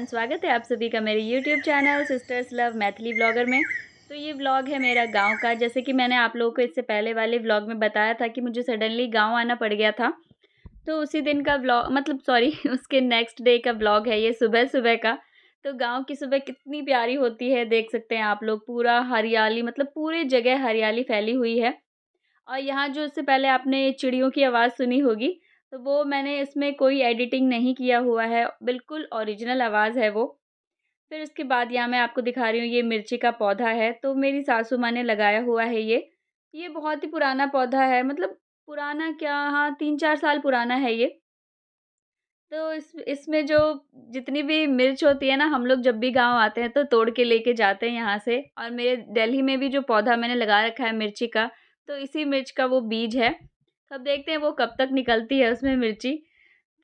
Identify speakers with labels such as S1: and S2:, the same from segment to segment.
S1: Everyone, स्वागत है आप सभी का मेरे YouTube channel sisters love Maithili blogger में। तो ये व्लॉग है मेरा गांव का। जैसे कि मैंने आप लोगों को इससे पहले वाले व्लॉग में बताया था कि मुझे सडनली गांव आना पड़ गया था। तो उसी दिन का व्लॉग मतलब सॉरी उसके नेक्स्ट डे का व्लॉग है ये, सुबह सुबह का। तो गाँव की सुबह कितनी प्यारी होती है, देख सकते हैं आप लोग। पूरा हरियाली, मतलब पूरी जगह हरियाली फैली हुई है। और यहाँ जो इससे पहले आपने चिड़ियों की आवाज़ सुनी होगी, तो वो मैंने इसमें कोई एडिटिंग नहीं किया हुआ है, बिल्कुल ओरिजिनल आवाज़ है वो। फिर उसके बाद यहाँ मैं आपको दिखा रही हूँ, ये मिर्ची का पौधा है, तो मेरी सासू माँ ने लगाया हुआ है ये। ये बहुत ही पुराना पौधा है, मतलब पुराना क्या, हाँ 3-4 साल पुराना है ये। तो इसमें जो जितनी भी मिर्च होती है ना, हम लोग जब भी गाँव आते हैं तो तोड़ के लेके जाते हैं यहाँ से। और मेरे दिल्ली में भी जो पौधा मैंने लगा रखा है मिर्ची का, तो इसी मिर्च का वो बीज है। तो अब देखते हैं वो कब तक निकलती है उसमें मिर्ची।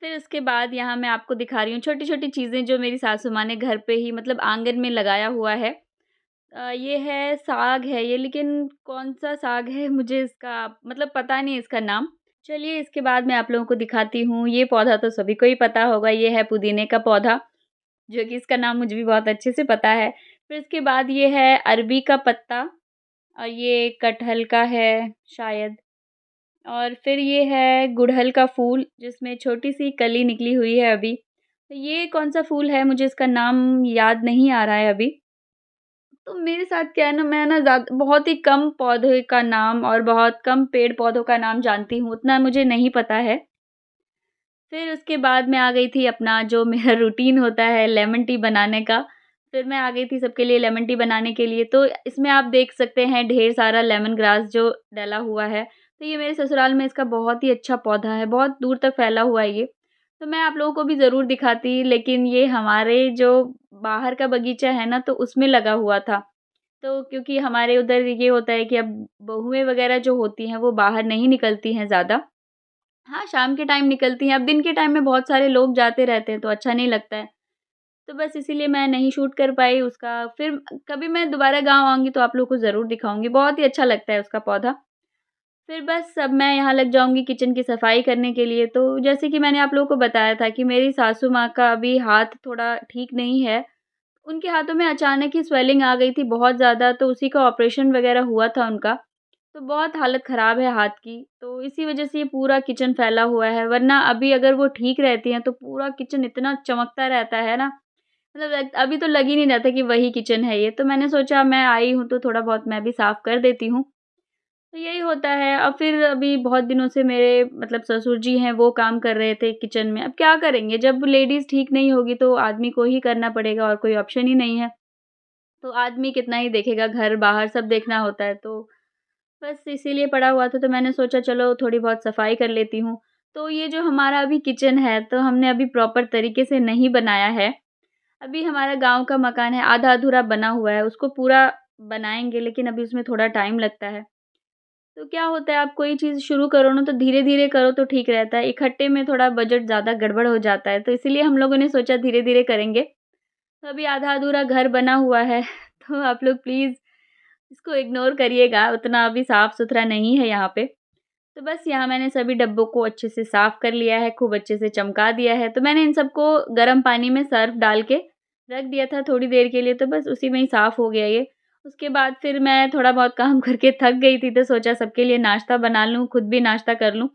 S1: फिर उसके बाद यहाँ मैं आपको दिखा रही हूँ छोटी-छोटी चीज़ें जो मेरी सासू माँ ने घर पे ही, मतलब आँगन में लगाया हुआ है। ये है साग है ये, लेकिन कौन-सा साग है मुझे इसका मतलब पता नहीं इसका नाम। चलिए इसके बाद मैं आप लोगों को दिखाती हूँ, ये पौधा तो सभी को ही पता होगा, ये है पुदीने का पौधा, जो कि इसका नाम मुझे भी बहुत अच्छे से पता है। फिर इसके बाद ये है अरबी का पत्ता, और ये कटहल का है शायद। और फिर ये है गुड़हल का फूल, जिसमें छोटी-सी कली निकली हुई है अभी। तो ये कौन-सा फूल है, मुझे इसका नाम याद नहीं आ रहा है अभी। तो मेरे साथ क्या है ना, मैं ना बहुत ही कम पौधे का नाम और बहुत कम पेड़-पौधों का नाम जानती हूँ, उतना मुझे नहीं पता है। फिर उसके बाद मैं आ गई थी अपना जो मेरा रूटीन होता है लेमन टी बनाने का। फिर मैं आ गई थी सबके लिए लेमन टी बनाने के लिए। तो इसमें आप देख सकते हैं ढेर सारा लेमन ग्रास जो डला हुआ है। तो ये मेरे ससुराल में इसका बहुत ही अच्छा पौधा है, बहुत दूर तक फैला हुआ है ये। तो मैं आप लोगों को भी ज़रूर दिखाती, लेकिन ये हमारे जो बाहर का बगीचा है ना, तो उसमें लगा हुआ था। तो क्योंकि हमारे उधर ये होता है कि अब बहुएँ वग़ैरह जो होती हैं, वो बाहर नहीं निकलती हैं ज़्यादा। हाँ, शाम के टाइम निकलती हैं, अब दिन के टाइम में बहुत सारे लोग जाते रहते हैं, तो अच्छा नहीं लगता है। तो बस इसीलिए मैं नहीं शूट कर पाई उसका। फिर कभी मैं दोबारा गाँव आऊँगी तो आप लोगों को ज़रूर दिखाऊँगी, बहुत ही अच्छा लगता है उसका पौधा। फिर बस अब मैं यहाँ लग जाऊँगी किचन की सफाई करने के लिए। तो जैसे कि मैंने आप लोगों को बताया था कि मेरी सासू माँ का अभी हाथ थोड़ा ठीक नहीं है। उनके हाथों में अचानक ही स्वेलिंग आ गई थी बहुत ज़्यादा, तो उसी का ऑपरेशन वग़ैरह हुआ था उनका। तो बहुत हालत ख़राब है हाथ की, तो इसी वज़ह से ये पूरा किचन फैला हुआ है, वरना अभी अगर वो ठीक रहती हैं, तो पूरा किचन इतना चमकता रहता है ना, मतलब अभी तो लग ही नहीं रहा था कि वही किचन है ये। तो मैंने सोचा मैं आई हूँ, तो थोड़ा बहुत मैं भी साफ़ कर देती हूँ। तो यही होता है। अब फिर अभी बहुत दिनों से मेरे मतलब ससुर जी हैं, वो काम कर रहे थे किचन में। अब क्या करेंगे, जब लेडीज़ ठीक नहीं होगी, तो आदमी को ही करना पड़ेगा और कोई ऑप्शन ही नहीं है। तो आदमी कितना ही देखेगा, घर-बाहर सब देखना होता है, तो बस इसीलिए पड़ा हुआ था, तो मैंने सोचा चलो थोड़ी बहुत सफाई कर लेती हूँ। तो ये जो हमारा अभी किचन है, तो हमने अभी प्रॉपर तरीके से नहीं बनाया है। अभी हमारा गाँव का मकान है, आधा-अधूरा बना हुआ है, उसको पूरा बनाएँगे, लेकिन अभी उसमें थोड़ा टाइम लगता है। तो क्या होता है, आप कोई चीज़ शुरू करो ना, तो धीरे-धीरे करो तो ठीक रहता है, इकट्ठे में थोड़ा बजट ज़्यादा गड़बड़ हो जाता है, तो इसीलिए हम लोगों ने सोचा धीरे-धीरे करेंगे। तो अभी आधा-अधूरा घर बना हुआ है, तो आप लोग प्लीज़ इसको इग्नोर करिएगा, उतना अभी साफ-सुथरा नहीं है यहाँ पे। तो बस यहाँ मैंने सभी डब्बों को अच्छे से साफ कर लिया है, खूब अच्छे से चमका दिया है। तो मैंने इन सबको गर्म पानी में सर्फ़ डाल के रख दिया था थोड़ी देर के लिए, तो बस उसी में ही साफ़ हो गया ये। उसके बाद फिर मैं थोड़ा बहुत काम करके थक गई थी, तो सोचा सबके लिए नाश्ता बना लूँ, खुद भी नाश्ता कर लूँ।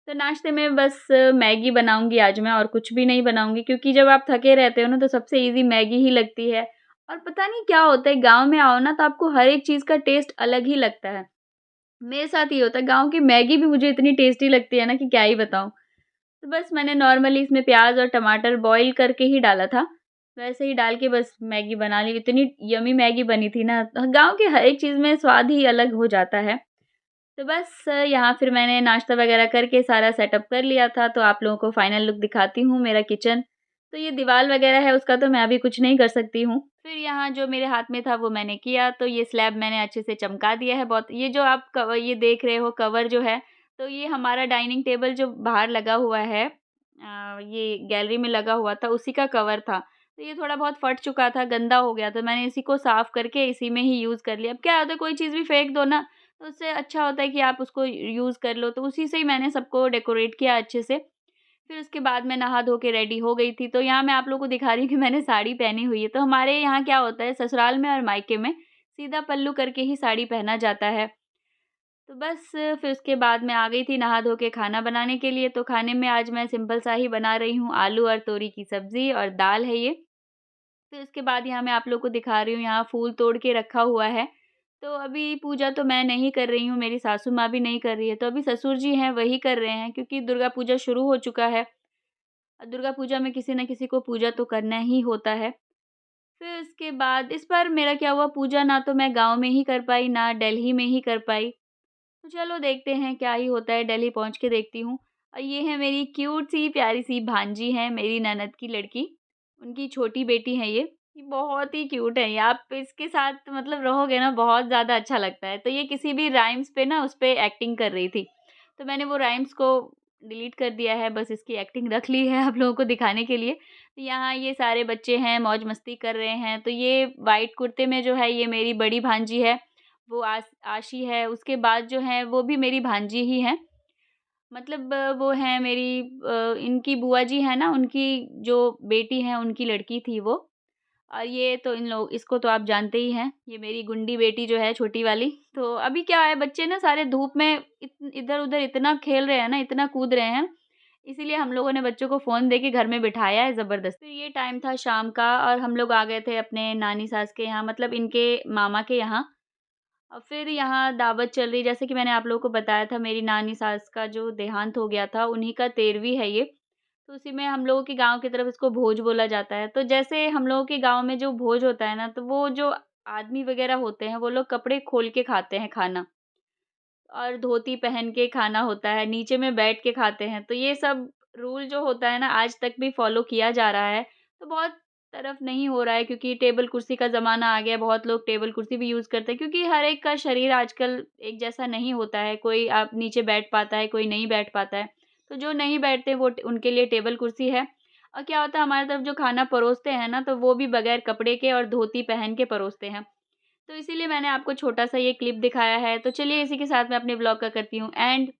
S1: तो नाश्ते में बस मैगी बनाऊँगी आज मैं, और कुछ भी नहीं बनाऊँगी, क्योंकि जब आप थके रहते हो ना, तो सबसे ईज़ी मैगी ही लगती है। और पता नहीं क्या होता है, गाँव में आओ ना, तो आपको हर एक चीज़ का टेस्ट अलग ही लगता है। मेरे साथ ये होता है, गाँव की मैगी भी मुझे इतनी टेस्टी लगती है ना कि क्या ही बताऊँ। तो बस मैंने नॉर्मली इसमें प्याज़ और टमाटर बॉयल करके ही डाला था। वैसे ही डाल के बस मैगी बना ली, इतनी यम्मी मैगी बनी थी ना, गाँव की हर एक चीज़ में स्वाद ही अलग हो जाता है। तो बस यहाँ फिर मैंने नाश्ता वग़ैरह करके सारा सेटअप कर लिया था, तो आप लोगों को फाइनल लुक दिखाती हूँ मेरा किचन। तो ये दीवार वग़ैरह है, उसका तो मैं अभी कुछ नहीं कर सकती हूँ। फिर यहाँ जो मेरे हाथ में था वो मैंने किया, तो ये स्लैब मैंने अच्छे से चमका दिया है बहुत। ये जो आप ये देख रहे हो कवर जो है, तो ये हमारा डाइनिंग टेबल जो बाहर लगा हुआ है, ये गैलरी में लगा हुआ था, उसी का कवर था। तो ये थोड़ा बहुत फट चुका था, गंदा हो गया, तो मैंने इसी को साफ़ करके इसी में ही यूज़ कर लिया। अब क्या होता है, कोई चीज़ भी फेंक दो ना, तो उससे अच्छा होता है कि आप उसको यूज़ कर लो, तो उसी से ही मैंने सबको डेकोरेट किया अच्छे से। फिर उसके बाद मैं नहा धो के रेडी हो गई थी। तो यहाँ मैं आप लोगों को दिखा रही हूँ कि मैंने साड़ी पहनी हुई है। तो हमारे यहाँ क्या होता है ससुराल में और मायके में सीधा पल्लू करके ही साड़ी पहना जाता है। तो बस फिर उसके बाद मैं आ गई थी नहा धो के खाना बनाने के लिए। तो खाने में आज मैं सिंपल सा ही बना रही हूँ, आलू और तोरी की सब्ज़ी और दाल है ये। फिर उसके बाद यहाँ मैं आप लोग को दिखा रही हूँ, यहाँ फूल तोड़ के रखा हुआ है। तो अभी पूजा तो मैं नहीं कर रही हूँ, मेरी सासू माँ भी नहीं कर रही है, तो अभी ससुर जी हैं वही कर रहे हैं, क्योंकि दुर्गा पूजा शुरू हो चुका है। दुर्गा पूजा में किसी न किसी को पूजा तो करना ही होता है। फिर उसके बाद इस बार मेरा क्या हुआ, पूजा ना तो मैं गाँव में ही कर पाई, ना दिल्ली में ही कर पाई। तो चलो देखते हैं क्या ही होता है, दिल्ली पहुँच के देखती हूँ। ये है मेरी क्यूट सी प्यारी सी भांजी है, मेरी ननद की लड़की, उनकी छोटी बेटी है ये। ये बहुत ही क्यूट है ये, आप इसके साथ मतलब रहोगे ना बहुत ज़्यादा अच्छा लगता है। तो ये किसी भी राइम्स पे ना उस पे एक्टिंग कर रही थी, तो मैंने वो राइम्स को डिलीट कर दिया है, बस इसकी एक्टिंग रख ली है आप लोगों को दिखाने के लिए। तो यहाँ ये सारे बच्चे हैं, मौज-मस्ती कर रहे हैं। तो ये व्हाइट कुर्ते में जो है ये मेरी बड़ी भांजी है, वो आशी है, उसके बाद जो है वो भी मेरी भांजी ही हैं। मतलब वो हैं मेरी इनकी बुआ जी हैं ना, उनकी जो बेटी हैं, उनकी लड़की थी वो। और ये तो इन लोग इसको तो आप जानते ही हैं, ये मेरी गुंडी बेटी जो है छोटी वाली। तो अभी क्या है, बच्चे ना सारे धूप में इधर-उधर इतना खेल रहे हैं ना, इतना कूद रहे हैं, इसीलिए हम लोगों ने बच्चों को फ़ोन दे के घर में बिठाया है ज़बरदस्ती। फिर ये टाइम था शाम का और हम लोग आ गए थे अपने नानी सास के यहाँ, मतलब इनके मामा के यहाँ। और फिर यहाँ दावत चल रही, जैसे कि मैंने आप लोगों को बताया था मेरी नानी सास का जो देहांत हो गया था, उन्हीं का 13वीं है ये। तो उसी में हम लोगों के गाँव की तरफ इसको भोज बोला जाता है। तो जैसे हम लोगों के गाँव में जो भोज होता है ना, तो वो जो आदमी वग़ैरह होते हैं, वो लोग कपड़े खोल के खाते हैं खाना और धोती पहन के खाना होता है, नीचे में बैठ के खाते हैं। तो ये सब रूल जो होता है ना, आज तक भी फ़ॉलो किया जा रहा है। तो बहुत तरफ नहीं हो रहा है, क्योंकि टेबल कुर्सी का ज़माना आ गया है, बहुत लोग टेबल कुर्सी भी यूज़ करते हैं, क्योंकि हर एक का शरीर आजकल एक जैसा नहीं होता है, कोई आप नीचे बैठ पाता है, कोई नहीं बैठ पाता है। तो जो नहीं बैठते वो उनके लिए टेबल कुर्सी है। और क्या होता है, हमारी तरफ जो खाना परोसते हैं ना, तो वो भी बगैर कपड़े के और धोती पहन के परोसते हैं। तो इसीलिए मैंने आपको छोटा-सा ये क्लिप दिखाया है। तो चलिए इसी के साथ मैं अपने व्लॉग का करती हूँ एंड।